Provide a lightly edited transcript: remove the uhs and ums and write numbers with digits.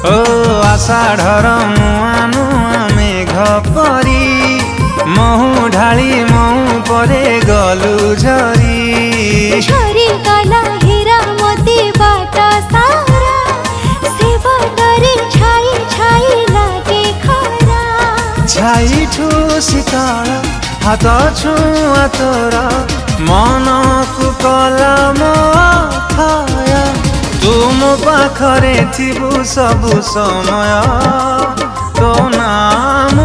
ओ आषाढ़र मुआ नुआ मेघ परी महु ढाली महु परे गलु झरी झरी गला हीरा मोती बाट सारा से बाटरे छाई छाई लागे खरा छाई ठू शीतल हाथ छुआ तोर मन को कला मोथाय तुम पाखरे थिबु सबु समय तो नाम